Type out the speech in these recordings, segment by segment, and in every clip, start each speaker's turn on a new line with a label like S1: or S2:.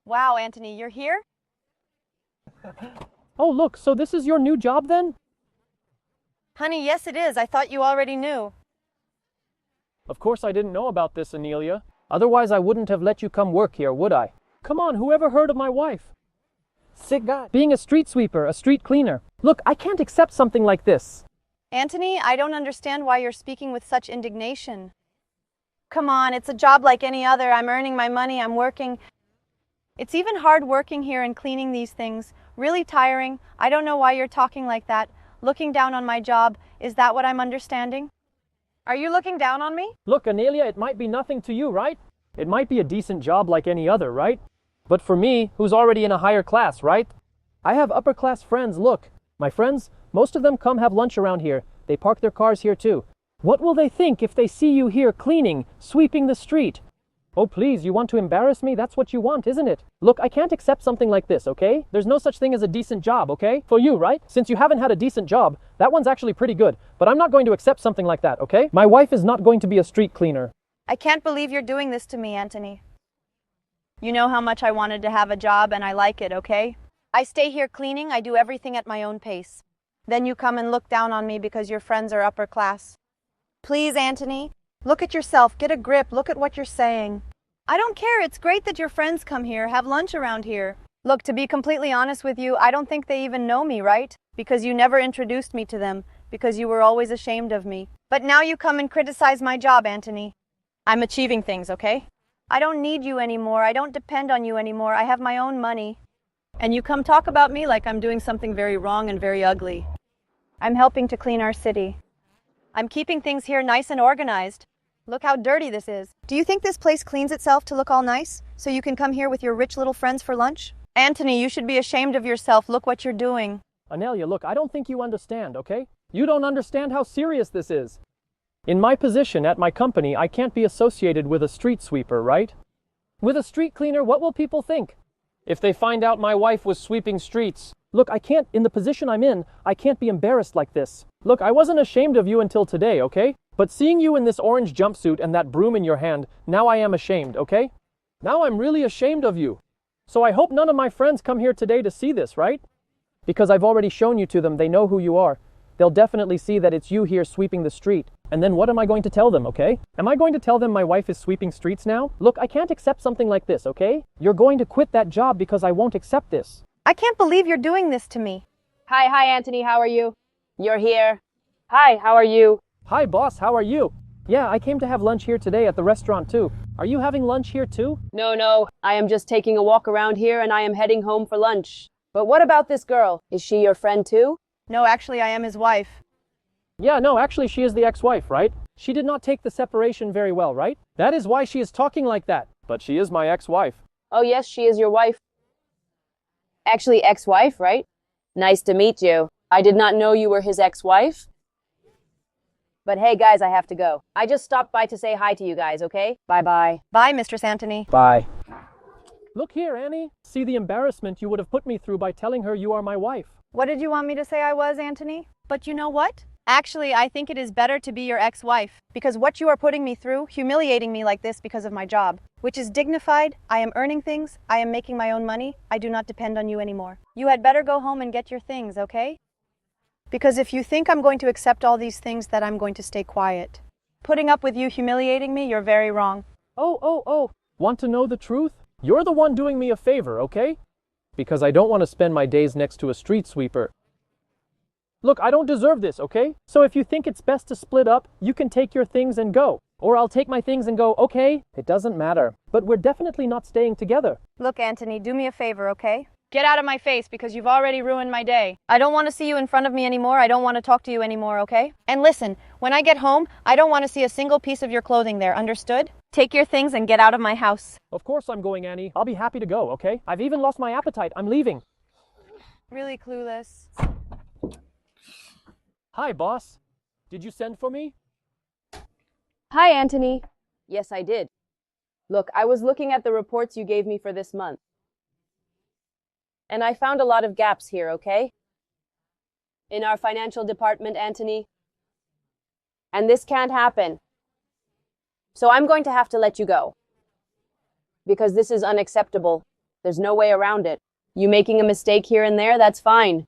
S1: Wow, Anthony, you're here?
S2: Oh, look, so this is your new job then?
S1: Honey, yes it is. I thought you already knew.
S2: Of course I didn't know about this, Anelia. Otherwise I wouldn't have let you come work here, would I? Come on, whoever heard of my wife? Sick guy. Being a street sweeper, a street cleaner. Look, I can't accept something like this.
S1: Anthony, I don't understand why you're speaking with such indignation. Come on, it's a job like any other. I'm earning my money, I'm working. It's even hard working here and cleaning these things. Really tiring. I don't know why you're talking like that. Looking down on my job. Is that what I'm understanding? Are you looking down on me?
S2: Look, Anelia, it might be nothing to you, right? It might be a decent job like any other, right? But for me, who's already in a higher class, right? I have upper class friends, look. My friends, most of them come have lunch around here. They park their cars here too. What will they think if they see you here cleaning, sweeping the street? Oh, please, you want to embarrass me? That's what you want, isn't it? Look, I can't accept something like this, okay? There's no such thing as a decent job, okay? For you, right? Since you haven't had a decent job, that one's actually pretty good. But I'm not going to accept something like that, okay? My wife is not going to be a street cleaner.
S1: I can't believe you're doing this to me, Anthony. You know how much I wanted to have a job and I like it, okay? I stay here cleaning, I do everything at my own pace. Then you come and look down on me because your friends are upper class. Please, Anthony, look at yourself, get a grip, look at what you're saying. I don't care, it's great that your friends come here, have lunch around here. Look, to be completely honest with you, I don't think they even know me, right? Because you never introduced me to them, because you were always ashamed of me. But now you come and criticize my job, Anthony. I'm achieving things, okay? I don't need you anymore, I don't depend on you anymore, I have my own money. And you come talk about me like I'm doing something very wrong and very ugly. I'm helping to clean our city. I'm keeping things here nice and organized. Look how dirty this is. Do you think this place cleans itself to look all nice, so you can come here with your rich little friends for lunch? Anthony, you should be ashamed of yourself. Look what you're doing.
S2: Anelia, look, I don't think you understand, okay? You don't understand how serious this is. In my position at my company, I can't be associated with a street sweeper, right? With a street cleaner, what will people think? If they find out my wife was sweeping streets. Look, I can't, in the position I'm in, I can't be embarrassed like this. Look, I wasn't ashamed of you until today, okay? But seeing you in this orange jumpsuit and that broom in your hand, now I am ashamed, okay? Now I'm really ashamed of you. So I hope none of my friends come here today to see this, right? Because I've already shown you to them, they know who you are. They'll definitely see that it's you here sweeping the street. And then what am I going to tell them, okay? Am I going to tell them my wife is sweeping streets now? Look, I can't accept something like this, okay? You're going to quit that job because I won't accept this.
S1: I can't believe you're doing this to me.
S3: Hi, Anthony, how are you? You're here. Hi, how are you?
S2: Hi, boss, how are you? Yeah, I came to have lunch here today at the restaurant too. Are you having lunch here too?
S3: No, I am just taking a walk around here and I am heading home for lunch. But what about this girl? Is she your friend too?
S1: No, actually, I am his wife.
S2: Yeah, no, actually she is the ex-wife, right? She did not take the separation very well, right? That is why she is talking like that. But she is my ex-wife.
S3: Oh yes, she is your wife. Actually, ex-wife, right? Nice to meet you. I did not know you were his ex-wife. But hey guys, I have to go. I just stopped by to say hi to you guys, okay? Bye-bye.
S1: Bye, Mistress Anthony.
S2: Bye. Look here, Annie. See the embarrassment you would have put me through by telling her you are my wife.
S1: What did you want me to say I was, Anthony? But you know what? Actually, I think it is better to be your ex-wife, because what you are putting me through, humiliating me like this because of my job, which is dignified, I am earning things, I am making my own money, I do not depend on you anymore. You had better go home and get your things, okay? Because if you think I'm going to accept all these things, that I'm going to stay quiet. Putting up with you humiliating me, you're very wrong.
S2: Oh. Want to know the truth? You're the one doing me a favor, okay? Because I don't want to spend my days next to a street sweeper. Look, I don't deserve this, okay? So if you think it's best to split up, you can take your things and go. Or I'll take my things and go, okay? It doesn't matter. But we're definitely not staying together.
S1: Look, Anthony, do me a favor, okay? Get out of my face because you've already ruined my day. I don't want to see you in front of me anymore. I don't want to talk to you anymore, okay? And listen, when I get home, I don't want to see a single piece of your clothing there, understood? Take your things and get out of my house.
S2: Of course I'm going, Annie. I'll be happy to go, okay? I've even lost my appetite. I'm leaving.
S1: Really clueless.
S2: Hi, boss. Did you send for me?
S3: Hi, Anthony. Yes, I did. Look, I was looking at the reports you gave me for this month. And I found a lot of gaps here, okay? In our financial department, Anthony. And this can't happen. So I'm going to have to let you go. Because this is unacceptable. There's no way around it. You making a mistake here and there, that's fine.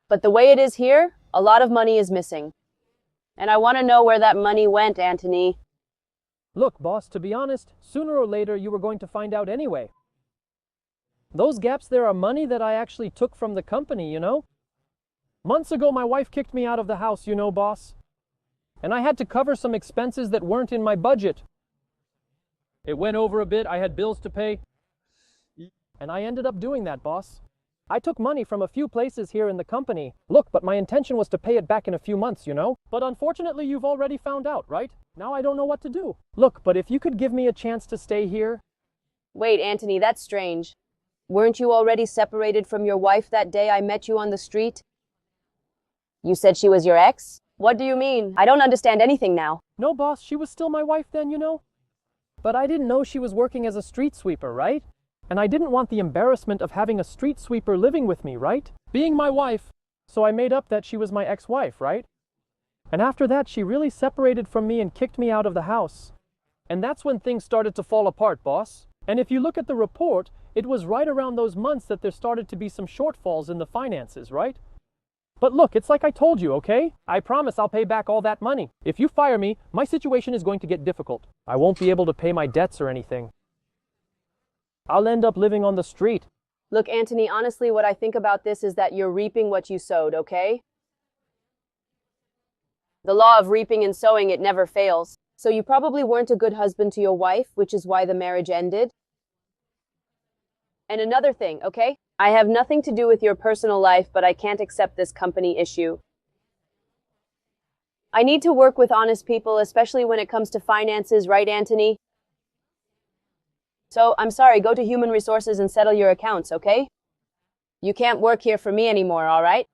S3: But the way it is here, a lot of money is missing. And I want to know where that money went, Anthony.
S2: Look, boss, to be honest, sooner or later you were going to find out anyway. Those gaps there are money that I actually took from the company, you know? Months ago, my wife kicked me out of the house, you know, boss. And I had to cover some expenses that weren't in my budget. It went over a bit, I had bills to pay. And I ended up doing that, boss. I took money from a few places here in the company. Look, but my intention was to pay it back in a few months, you know? But unfortunately, you've already found out, right? Now I don't know what to do. Look, but if you could give me a chance to stay here.
S3: Wait, Anthony, that's strange. Weren't you already separated from your wife that day I met you on the street? You said she was your ex? What do you mean? I don't understand anything now.
S2: No, boss, she was still my wife then, you know? But I didn't know she was working as a street sweeper, right? And I didn't want the embarrassment of having a street sweeper living with me, right? Being my wife. So I made up that she was my ex-wife, right? And after that, she really separated from me and kicked me out of the house. And that's when things started to fall apart, boss. And if you look at the report, it was right around those months that there started to be some shortfalls in the finances, right? But look, it's like I told you, okay? I promise I'll pay back all that money. If you fire me, my situation is going to get difficult. I won't be able to pay my debts or anything. I'll end up living on the street.
S3: Look, Anthony, honestly, what I think about this is that you're reaping what you sowed, okay? The law of reaping and sowing, it never fails. So you probably weren't a good husband to your wife, which is why the marriage ended. And another thing, okay? I have nothing to do with your personal life, but I can't accept this company issue. I need to work with honest people, especially when it comes to finances, right, Anthony? So, I'm sorry, go to human resources and settle your accounts, okay? You can't work here for me anymore, all right?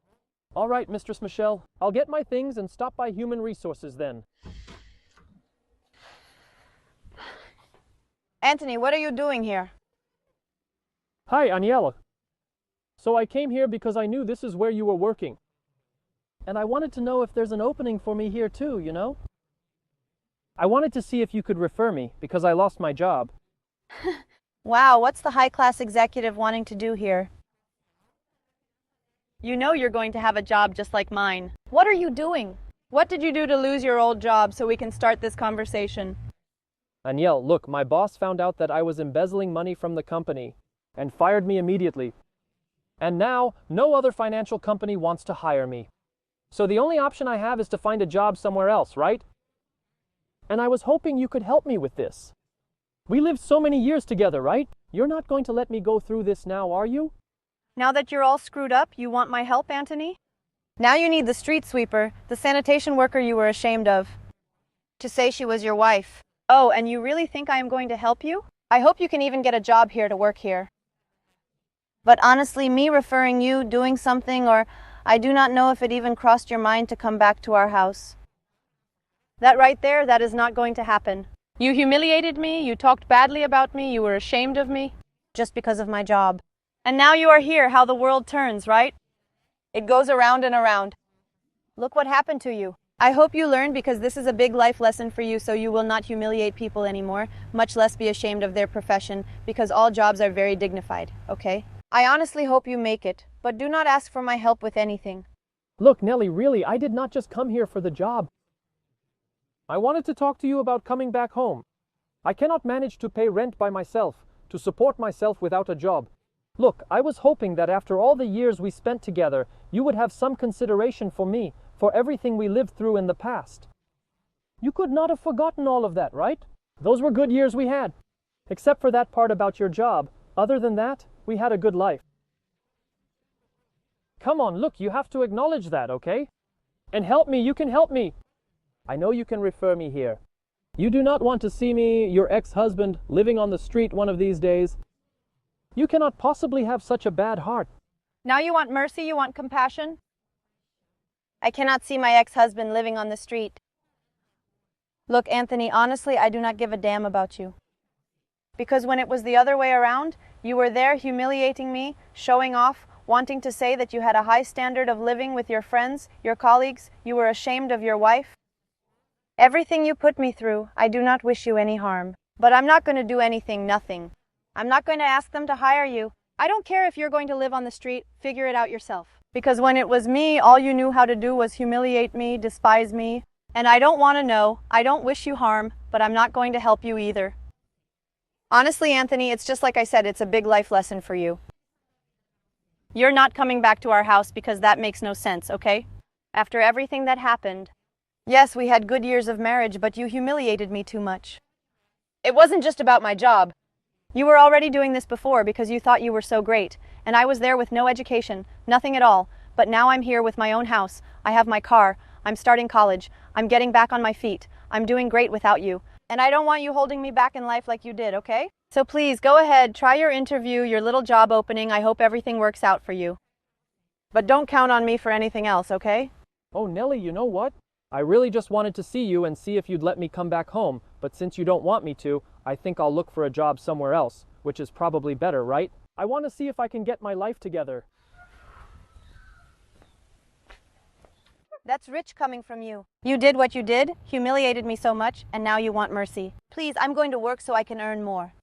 S2: All right, Mistress Michelle. I'll get my things and stop by human resources then.
S1: Anthony, what are you doing here?
S2: Hi, Aniela. So I came here because I knew this is where you were working. And I wanted to know if there's an opening for me here too, you know? I wanted to see if you could refer me because I lost my job.
S1: Wow, what's the high-class executive wanting to do here? You know you're going to have a job just like mine. What are you doing? What did you do to lose your old job so we can start this conversation?
S2: Aniel, look, my boss found out that I was embezzling money from the company and fired me immediately. And now, no other financial company wants to hire me. So the only option I have is to find a job somewhere else, right? And I was hoping you could help me with this. We lived so many years together, right? You're not going to let me go through this now, are you?
S1: Now that you're all screwed up, you want my help, Anthony? Now you need the street sweeper, the sanitation worker you were ashamed of, to say she was your wife. Oh, and you really think I am going to help you? I hope you can even get a job here to work here. But honestly, me referring you, doing something, or I do not know if it even crossed your mind to come back to our house. That right there, that is not going to happen. You humiliated me, you talked badly about me, you were ashamed of me, just because of my job. And now you are here, how the world turns, right? It goes around and around. Look what happened to you. I hope you learn because this is a big life lesson for you so you will not humiliate people anymore, much less be ashamed of their profession, because all jobs are very dignified, okay? I honestly hope you make it, but do not ask for my help with anything.
S2: Look, Nellie, really, I did not just come here for the job. I wanted to talk to you about coming back home. I cannot manage to pay rent by myself, to support myself without a job. Look, I was hoping that after all the years we spent together, you would have some consideration for me, for everything we lived through in the past. You could not have forgotten all of that, right? Those were good years we had. Except for that part about your job. Other than that, we had a good life. Come on, look, you have to acknowledge that, okay? And help me, you can help me. I know you can refer me here. You do not want to see me, your ex-husband, living on the street one of these days. You cannot possibly have such a bad heart.
S1: Now you want mercy, you want compassion? I cannot see my ex-husband living on the street. Look, Anthony, honestly, I do not give a damn about you. Because when it was the other way around, you were there humiliating me, showing off, wanting to say that you had a high standard of living with your friends, your colleagues, you were ashamed of your wife. Everything you put me through, I do not wish you any harm. But I'm not going to do anything, nothing. I'm not going to ask them to hire you. I don't care if you're going to live on the street, figure it out yourself. Because when it was me, all you knew how to do was humiliate me, despise me. And I don't want to know, I don't wish you harm, but I'm not going to help you either. Honestly, Anthony, it's just like I said, it's a big life lesson for you. You're not coming back to our house because that makes no sense, okay? After everything that happened. Yes, we had good years of marriage, but you humiliated me too much. It wasn't just about my job. You were already doing this before because you thought you were so great, and I was there with no education, nothing at all, but now I'm here with my own house, I have my car, I'm starting college, I'm getting back on my feet, I'm doing great without you, and I don't want you holding me back in life like you did, okay? So please, go ahead, try your interview, your little job opening, I hope everything works out for you. But don't count on me for anything else, okay?
S2: Oh, Nellie, you know what? I really just wanted to see you and see if you'd let me come back home, but since you don't want me to, I think I'll look for a job somewhere else, which is probably better, right? I want to see if I can get my life together.
S1: That's rich coming from you. You did what you did, humiliated me so much, and now you want mercy. Please, I'm going to work so I can earn more.